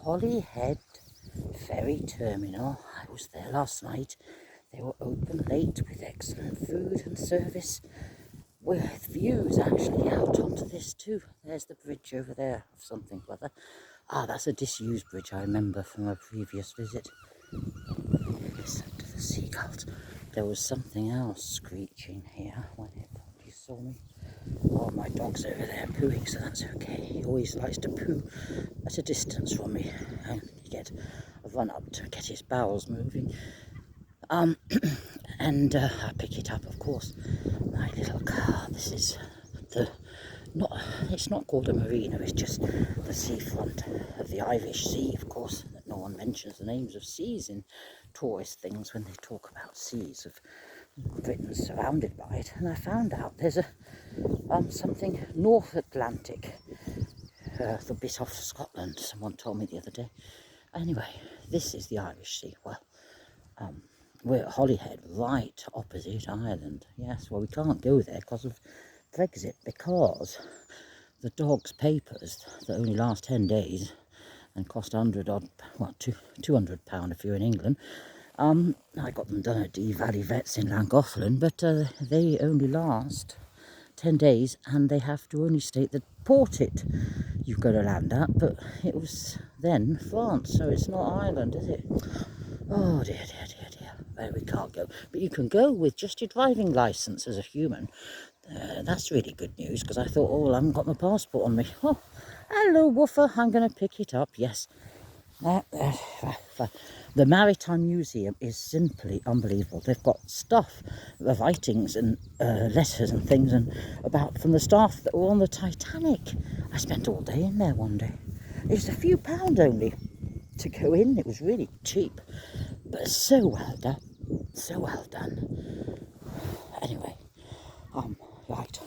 Holyhead Ferry Terminal. I was there last night. They were open late with excellent food and service, with views actually out onto this too. There's the bridge over there of something or other. Ah, that's a disused bridge I remember from a previous visit. Listen to the seagulls. There was something else screeching here when it probably saw me. Oh, my dog's over there pooing, so that's okay. He always likes to poo at a distance from me, and you get a run up to get his bowels moving. And I pick it up, of course. My little car. This is it's not called a marina, it's just the seafront of the Irish Sea, of course. No one mentions the names of seas in tourist things when they talk about seas of Britain surrounded by it. And I found out there's something North Atlantic, the bit off Scotland, someone told me the other day. Anyway, this is the Irish Sea. Well, we're at Holyhead, right opposite Ireland. Yes, well, we can't go there because of Brexit, because the dog's papers that only last 10 days and cost £200 if you're in England. I got them done at Dee Valley Vets in Llangollen, but they only last 10 days and they have to only state the port you've got to land at, but it was then France, so it's not Ireland, is it? Oh dear. Well, we can't go, but you can go with just your driving licence as a human. That's really good news, because I thought, oh, well, I haven't got my passport on me. Oh, hello, woofer, I'm going to pick it up, yes. The Maritime Museum is simply unbelievable. They've got stuff, writings and letters and things about from the staff that were on the Titanic. I spent all day in there one day. It's a few pounds only to go in. It was really cheap, but so well done. So well done. Anyway, right.